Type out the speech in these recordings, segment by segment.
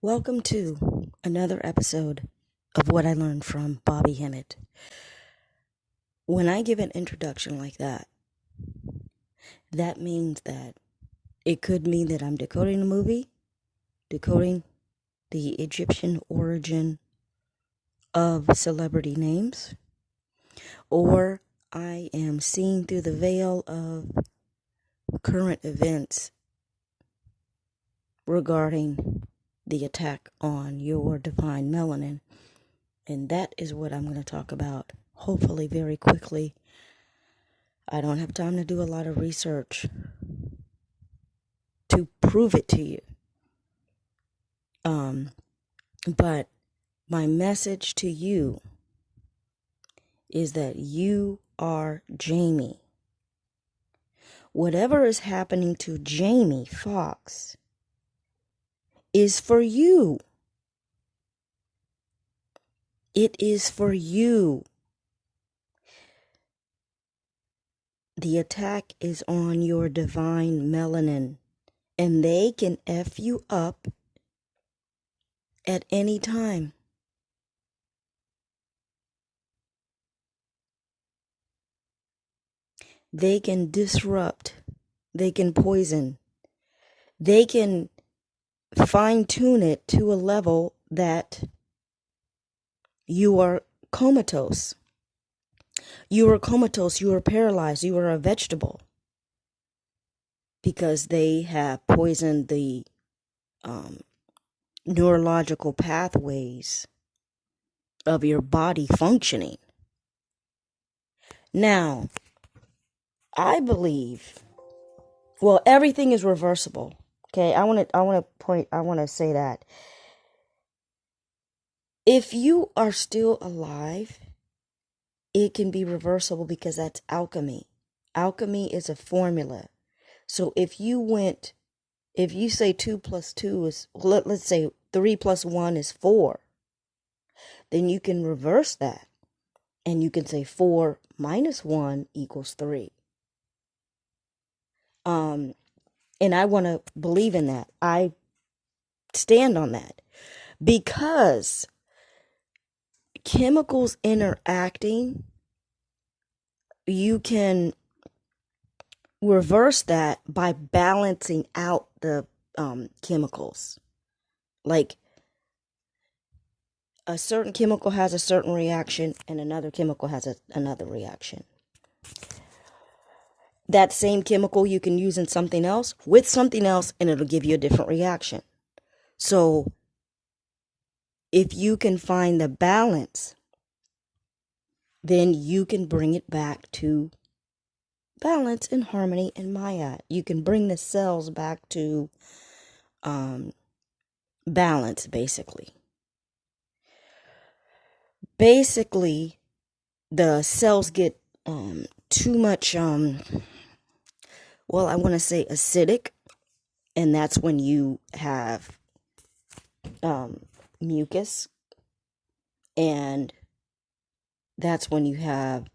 Welcome to another episode of What I Learned from Bobby Hemmett. When I give an introduction like that, that means that it could mean that I'm decoding a movie, decoding the Egyptian origin of celebrity names, or I am seeing through the veil of current events regarding the attack on your divine melanin. And that is what I'm going to talk about, hopefully very quickly. I don't have time to do a lot of research to prove it to you. But my message to you is that you are Jamie. Whatever is happening to Jamie Foxx is for you. It is for you. The attack is on your divine melanin, and they can F you up at any time. They can disrupt. They can poison. They can fine tune it to a level that you are comatose. You are comatose. You are paralyzed. You are a vegetable. Because they have poisoned the neurological pathways of your body functioning. Now, I believe, well, everything is reversible. Okay, I want to say that if you are still alive, it can be reversible because that's alchemy. Alchemy is a formula. So if you say 2 plus 2 is, let's say 3 plus 1 is 4, then you can reverse that. And you can say 4 minus 1 equals 3. And I want to believe in that. I stand on that. Because chemicals interacting, you can reverse that by balancing out the chemicals. Like a certain chemical has a certain reaction and another chemical has another reaction. That same chemical you can use in something else with something else and it'll give you a different reaction. So if you can find the balance, then you can bring it back to balance and harmony and Maya. You can bring the cells back to balance, basically. Basically, the cells get too much, well, I want to say acidic, and that's when you have mucus, and that's when you have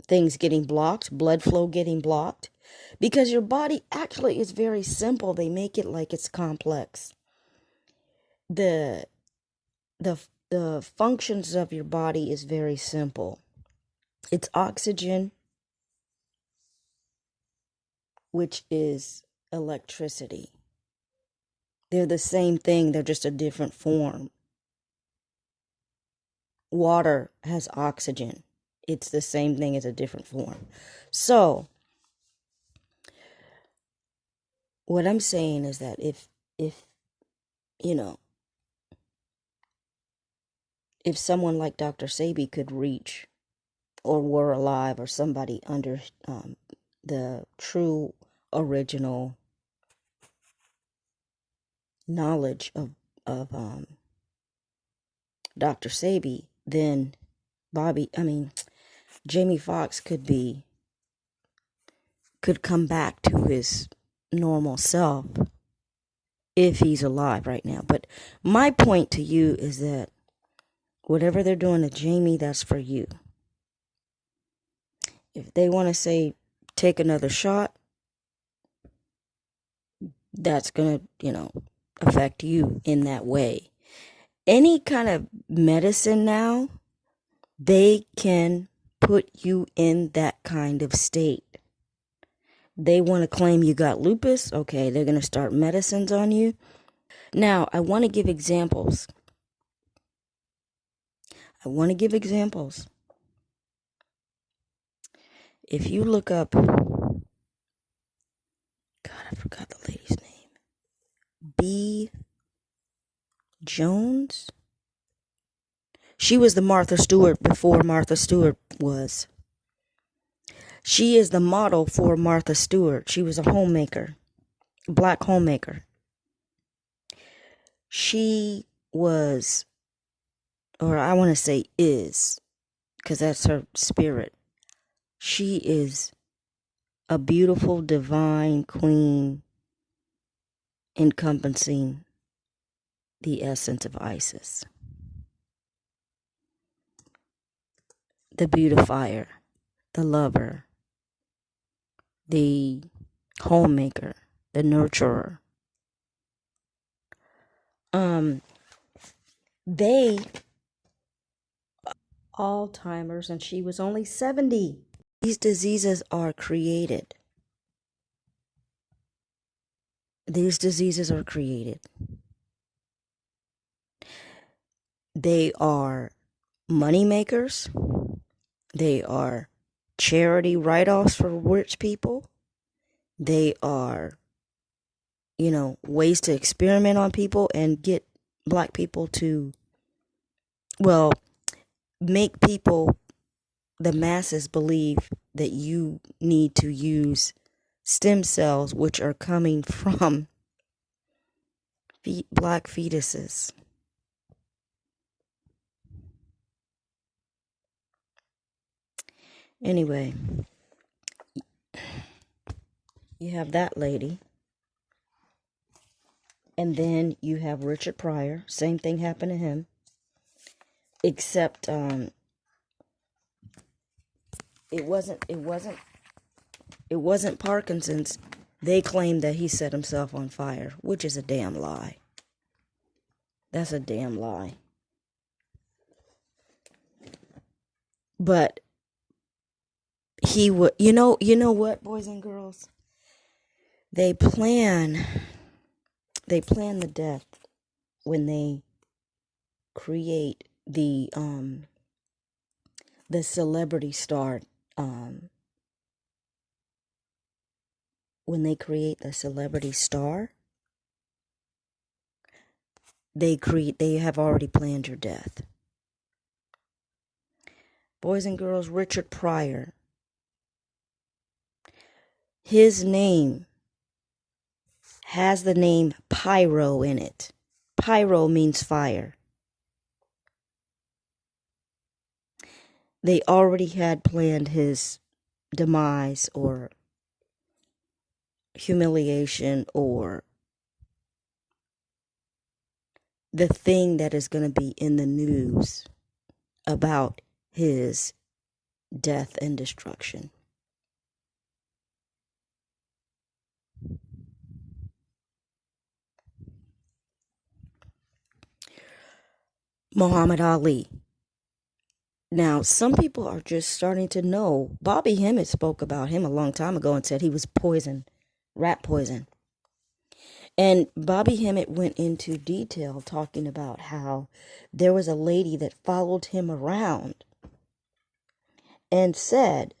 things getting blocked, blood flow getting blocked, because your body actually is very simple. They make it like it's complex. The functions of your body is very simple. It's oxygen, which is electricity. They're the same thing, they're just a different form. Water has oxygen. It's the same thing as a different form. So, what I'm saying is that if you know, if someone like Dr. Sebi could reach, or were alive, or somebody under the true original knowledge of Dr. Sebi, then Jamie Foxx could come back to his normal self if he's alive right now. But my point to you is that whatever they're doing to Jamie, that's for you. If they want to say take another shot, that's gonna, affect you in that way. Any kind of medicine now, they can put you in that kind of state. They want to claim you got lupus. Okay, they're going to start medicines on you. Now, I want to give examples. If you look up, God, I forgot the lady's name. B. Jones? She was the Martha Stewart before Martha Stewart was. She is the model for Martha Stewart. She was a homemaker, a black homemaker. She was, or I want to say is, because that's her spirit. She is a beautiful, divine queen encompassing the essence of Isis. The beautifier, the lover, the homemaker, the nurturer. They Alzheimer's, and she was only 70. These diseases are created. They are money makers. They are charity write-offs for rich people. They are, ways to experiment on people and get black people to, make people, the masses, believe that you need to use stem cells, which are coming from black fetuses. Anyway, you have that lady. And then you have Richard Pryor. Same thing happened to him. Except it wasn't Parkinson's. They claimed that he set himself on fire, which is a damn lie. That's a damn lie. But he would, you know what, boys and girls? They plan the death when they create the celebrity star, when they create the celebrity star, they have already planned your death. Boys and girls, Richard Pryor, his name has the name Pyro in it. Pyro means fire. They already had planned his demise or humiliation, or the thing that is going to be in the news about his death and destruction. Muhammad Ali. Now, some people are just starting to know. Bobby Hemmett spoke about him a long time ago and said he was poison, rat poison. And Bobby Hemmett went into detail talking about how there was a lady that followed him around and said,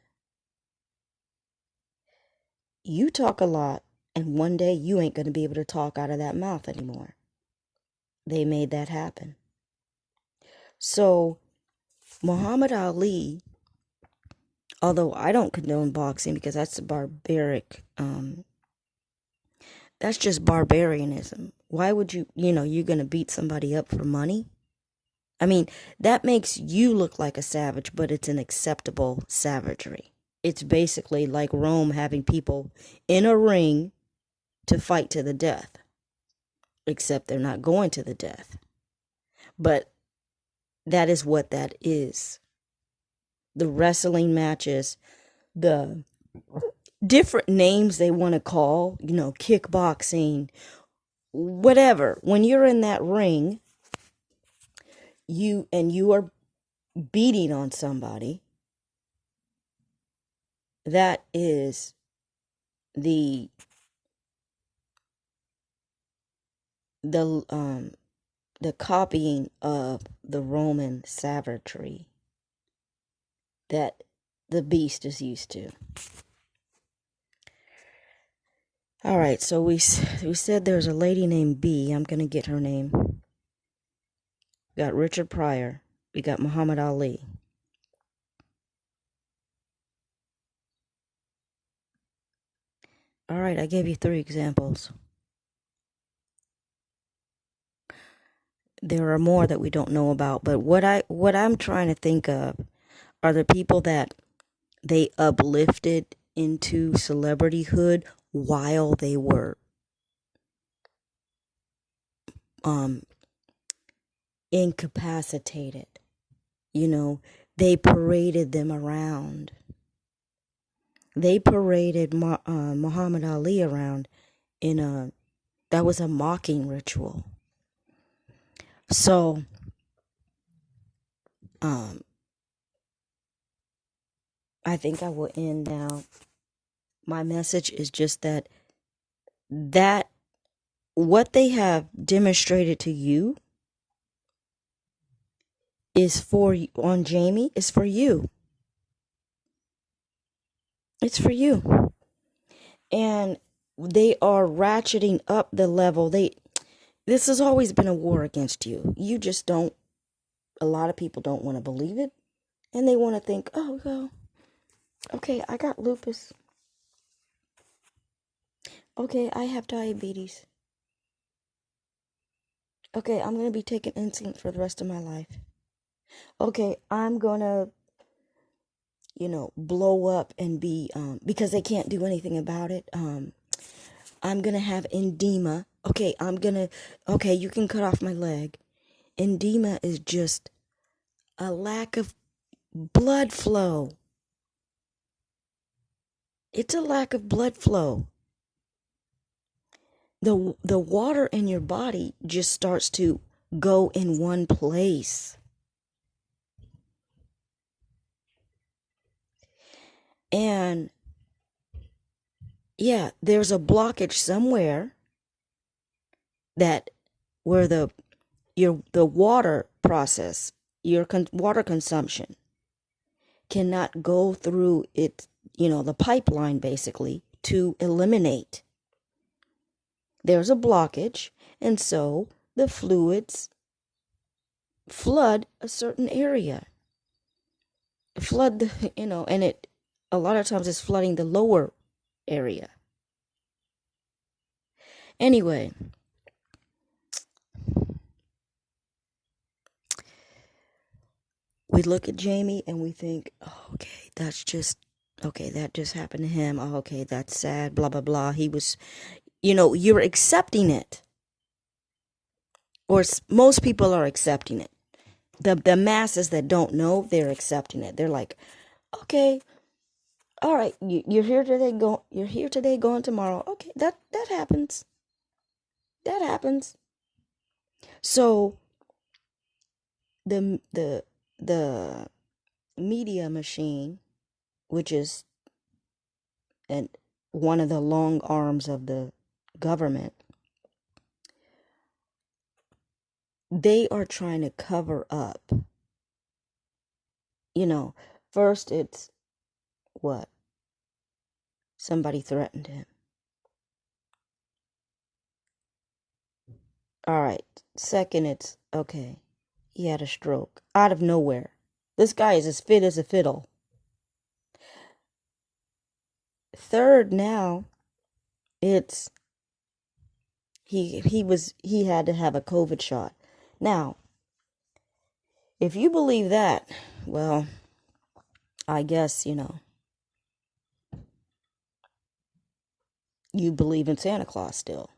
"You talk a lot, and one day you ain't going to be able to talk out of that mouth anymore." They made that happen. So, Muhammad Ali, although I don't condone boxing because that's barbaric, that's just barbarianism. Why would you're going to beat somebody up for money? I mean, that makes you look like a savage, but it's an acceptable savagery. It's basically like Rome having people in a ring to fight to the death, except they're not going to the death. But that is what that is. The wrestling matches, the different names they want to call, kickboxing, whatever, when you're in that ring, you are beating on somebody, that is the the the copying of the Roman savagery that the beast is used to. All right, so we said there's a lady named B. I'm going to get her name. We got Richard Pryor. We got Muhammad Ali. All right, I gave you 3 examples. There are more that we don't know about, but what I'm trying to think of are the people that they uplifted into celebrityhood while they were incapacitated. You know, they paraded them around. They paraded Muhammad Ali around that was a mocking ritual. So, I think I will end now. My message is just that what they have demonstrated to you is on Jamie is for you. It's for you. And they are ratcheting up the level. This has always been a war against you. You just don't, a lot of people don't want to believe it. And they want to think, oh, well, okay, I got lupus. Okay, I have diabetes. Okay, I'm going to be taking insulin for the rest of my life. Okay, I'm going to, blow up and be, because they can't do anything about it. I'm going to have edema. Okay, you can cut off my leg. Edema is just a lack of blood flow. It's a lack of blood flow. The water in your body just starts to go in one place. And yeah, there's a blockage somewhere where the water process, your water consumption cannot go through it, the pipeline basically to eliminate. There's a blockage, and so the fluids flood a certain area. And it a lot of times it's flooding the lower area. Anyway, we look at Jamie and we think, oh, okay, that just happened to him. Oh, okay, that's sad, blah, blah, blah. He was, you're accepting it. Or most people are accepting it. The masses that don't know, they're accepting it. They're like, okay, all right, you're here today, going tomorrow. Okay, that happens. That happens. So the media machine, which is one of the long arms of the government, they are trying to cover up. First it's what? Somebody threatened him. All right. Second, it's okay. He had a stroke out of nowhere. This guy is as fit as a fiddle. Third, now it's he had to have a COVID shot. Now, if you believe that, well, I guess, you believe in Santa Claus still.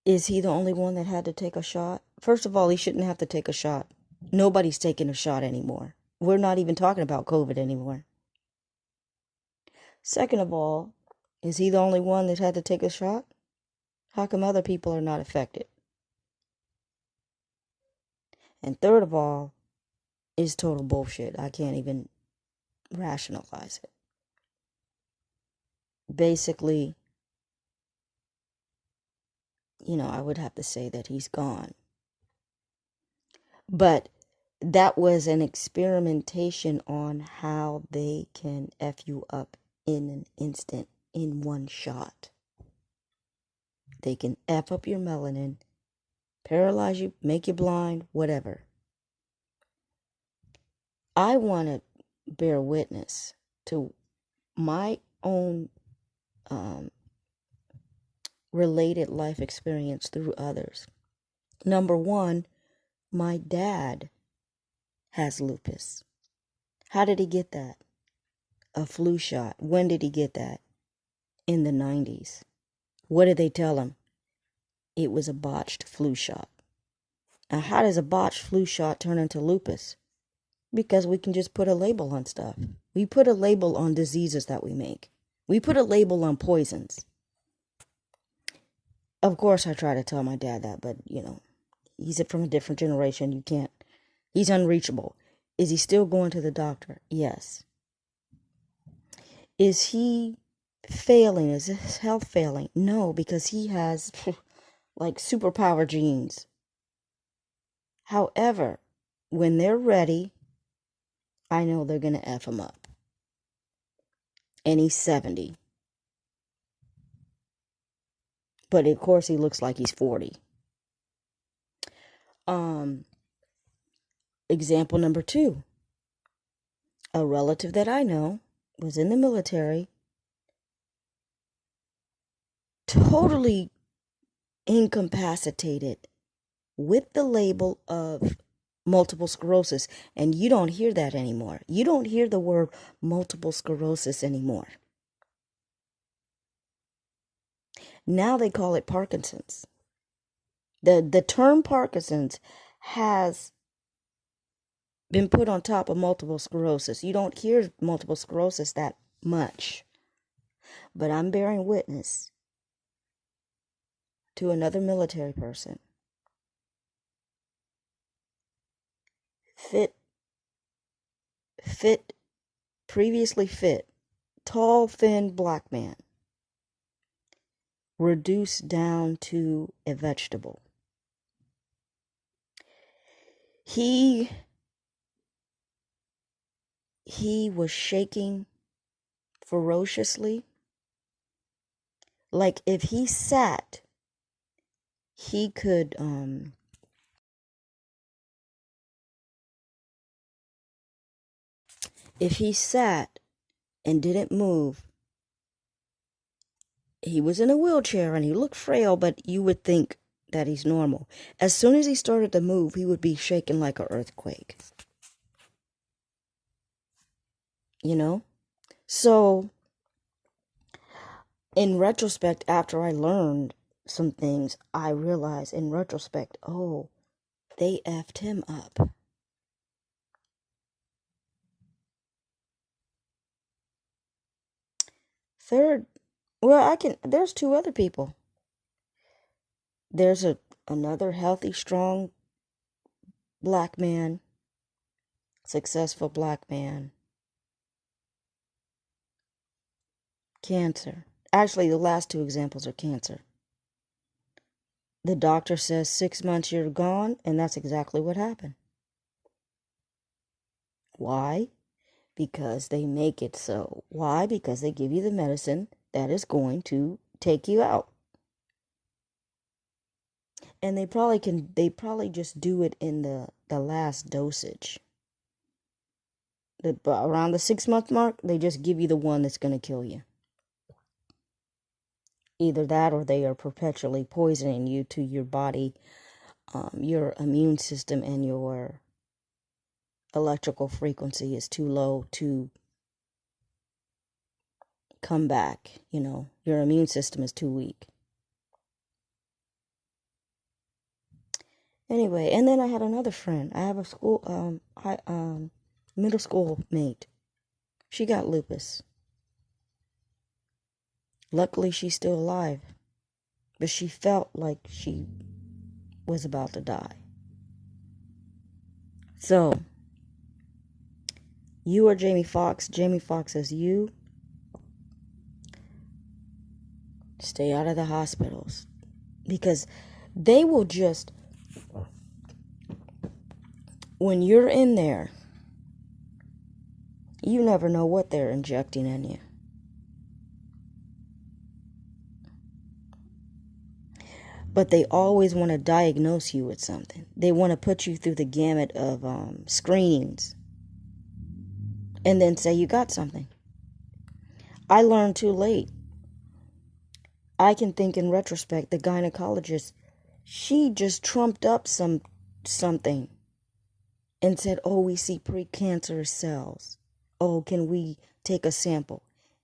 Is he the only one that had to take a shot? First of all, he shouldn't have to take a shot. Nobody's taking a shot anymore. We're not even talking about COVID anymore. Second of all, is he the only one that had to take a shot? How come other people are not affected? And third of all, is total bullshit. I can't even rationalize it. Basically, I would have to say that he's gone. But that was an experimentation on how they can F you up in an instant, in one shot. They can F up your melanin, paralyze you, make you blind, whatever. I want to bear witness to my own related life experience through others. Number one, my dad has lupus. How did he get that? A flu shot. When did he get that? In the 90s. What did they tell him? It was a botched flu shot. Now, how does a botched flu shot turn into lupus? Because we can just put a label on stuff. We put a label on diseases that we make. We put a label on poisons. Of course, I try to tell my dad that, but, he's from a different generation. You can't. He's unreachable. Is he still going to the doctor? Yes. Is he failing? Is his health failing? No, because he has like superpower genes. However, when they're ready, I know they're going to F him up. And he's 70. But of course he looks like he's 40. Example number 2. A relative that I know was in the military, totally incapacitated with the label of multiple sclerosis. And you don't hear that anymore. You don't hear the word multiple sclerosis anymore. Now they call it Parkinson's. The term Parkinson's has been put on top of multiple sclerosis. You don't hear multiple sclerosis that much. But I'm bearing witness to another military person. Fit, previously fit, tall, thin black man, reduced down to a vegetable. He was shaking ferociously. Like if he sat, he could if he sat and didn't move, he was in a wheelchair and he looked frail, but you would think that he's normal. As soon as he started to move, he would be shaking like an earthquake. So in retrospect, after I learned some things, I realized in retrospect, oh, they effed him up. Third, well, there's 2 other people. There's another healthy, strong black man, successful black man. Cancer. Actually, the last 2 examples are cancer. The doctor says 6 months you're gone, and that's exactly what happened. Why? Because they make it so. Why? Because they give you the medicine that is going to take you out. And they probably just do it in the last dosage. Around the 6-month mark, they just give you the one that's going to kill you. Either that or they are perpetually poisoning you to your body, your immune system, and your electrical frequency is too low to come back. Your immune system is too weak. Anyway, and then I had another friend. I have a school, middle school mate. She got lupus. Luckily, she's still alive, but she felt like she was about to die. So, you are Jamie Foxx. Jamie Foxx is you. Stay out of the hospitals, because they will just, when you're in there, you never know what they're injecting in you. But they always want to diagnose you with something. They want to put you through the gamut of screenings and then say you got something. I learned too late. I can think in retrospect, the gynecologist, she just trumped up something and said, oh, we see precancerous cells. Oh, can we take a sample?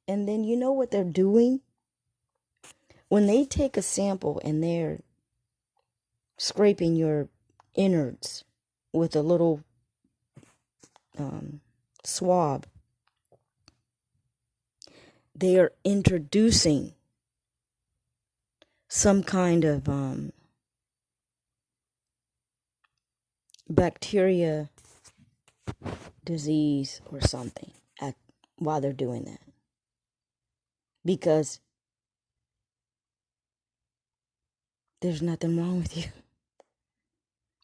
And then you know what they're doing? When they take a sample and they're scraping your innards with a little swab, they are introducing some kind of bacteria disease or something while they're doing that. Because there's nothing wrong with you.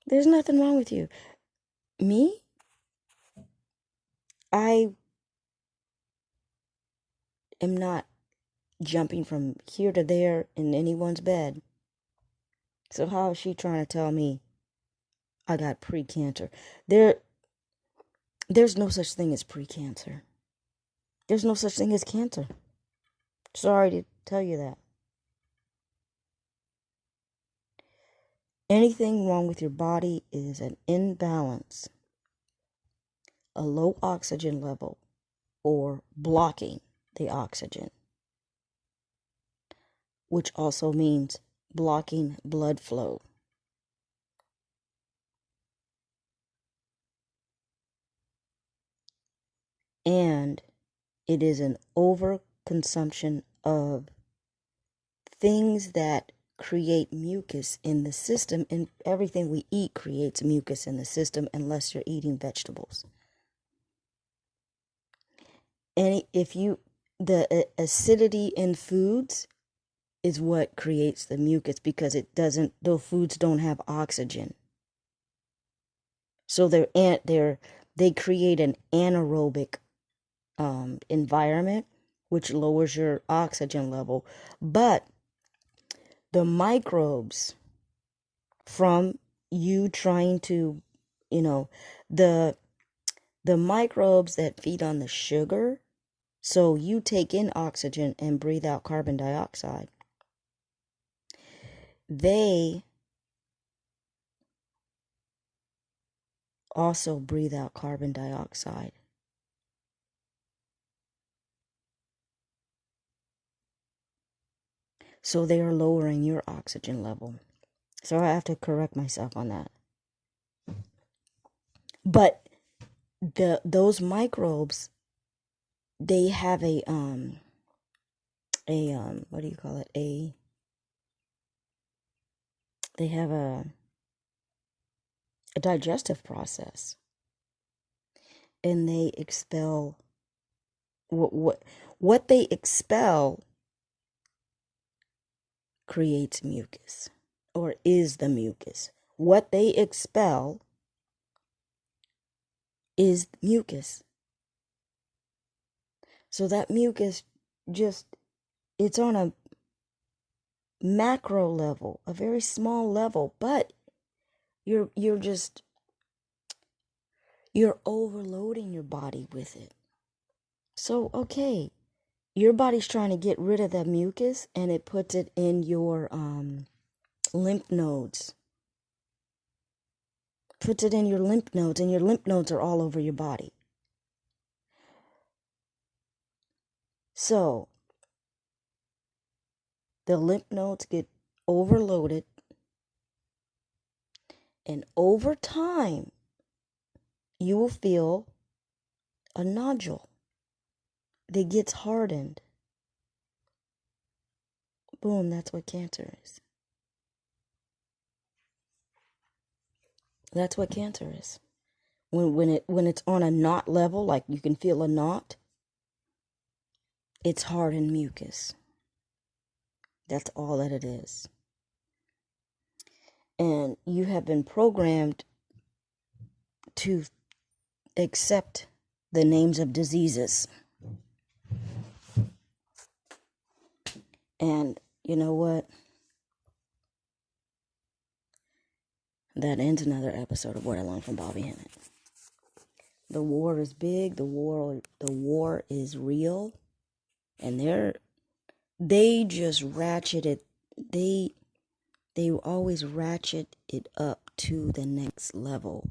There's nothing wrong with you. Me? I am not jumping from here to there in anyone's bed. So how is she trying to tell me I got pre-cancer? There's no such thing as pre-cancer. There's no such thing as cancer. Sorry to tell you that. Anything wrong with your body is an imbalance, a low oxygen level, or blocking the oxygen, which also means blocking blood flow. And it is an overconsumption of things that create mucus in the system, and everything we eat creates mucus in the system unless you're eating vegetables. And the acidity in foods is what creates the mucus, because those foods don't have oxygen. So they create an anaerobic environment, which lowers your oxygen level. But the microbes from you trying to, the microbes that feed on the sugar, so you take in oxygen and breathe out carbon dioxide, they also breathe out carbon dioxide. So they are lowering your oxygen level. So I have to correct myself on that. But those microbes, they have a what do you call it? They have a digestive process, and they expel what they expel creates mucus, or is the mucus. What they expel is mucus. So that mucus it's on a macro level, a very small level, but you're overloading your body with it. So, okay, your body's trying to get rid of that mucus, and it puts it in your lymph nodes. Puts it in your lymph nodes, and your lymph nodes are all over your body. So, the lymph nodes get overloaded, and over time, you will feel a nodule that gets hardened. Boom, that's what cancer is. That's what cancer is. When it's on a knot level, like you can feel a knot, it's hardened mucus. That's all that it is. And you have been programmed to accept the names of diseases. And you know what? That ends another episode of What I Learned from Bobby Hemmett. The war is big, the war is real, and they just ratchet it, they always ratchet it up to the next level.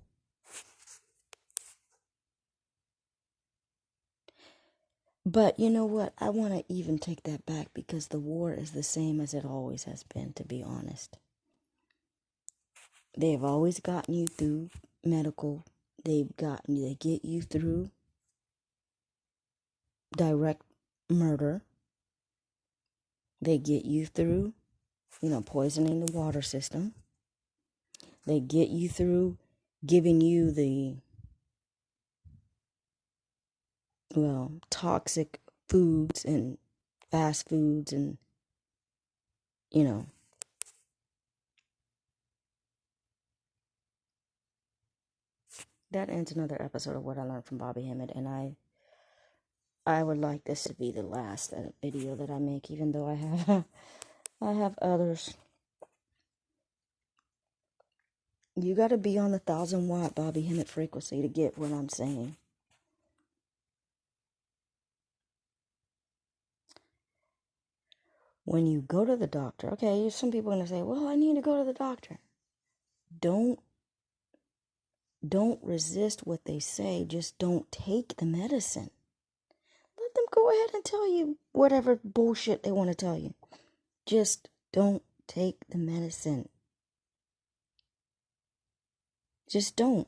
But you know what? I want to even take that back, because the war is the same as it always has been, to be honest. They've always gotten you through medical. They get you through direct murder. They get you through, poisoning the water system. They get you through giving you the, toxic foods and fast foods and, That ends another episode of What I Learned from Bobby Hemmett, and I would like this to be the last video that I make, even though I have others. You got to be on the 1,000-watt Bobby Hemmett frequency to get what I'm saying. When you go to the doctor, okay, some people are going to say, well, I need to go to the doctor. Don't resist what they say. Just don't take the medicine. Let them go ahead and tell you whatever bullshit they want to tell you. Just don't take the medicine. Just don't.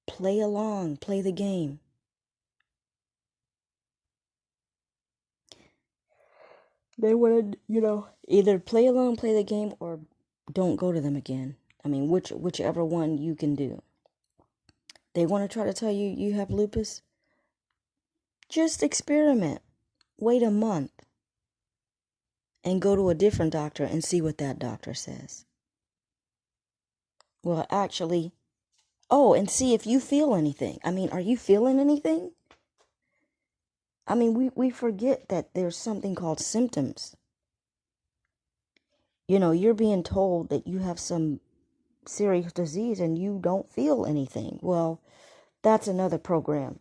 Play along. Play the game. They want to, either play along, play the game, or don't go to them again. I mean, whichever one you can do. They want to try to tell you you have lupus. Just experiment. Wait a month. And go to a different doctor and see what that doctor says. Well, actually, and see if you feel anything. I mean, are you feeling anything? I mean, we forget that there's something called symptoms. You're being told that you have some serious disease and you don't feel anything. Well, that's another program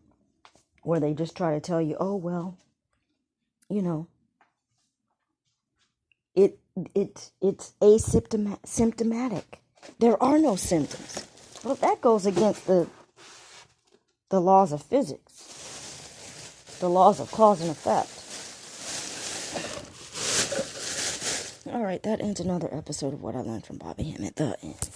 where they just try to tell you, oh, well, it's asymptomatic. There are no symptoms. Well, that goes against the laws of physics, the laws of cause and effect. All right, that ends another episode of What I Learned from Bobby Hemmett. The end.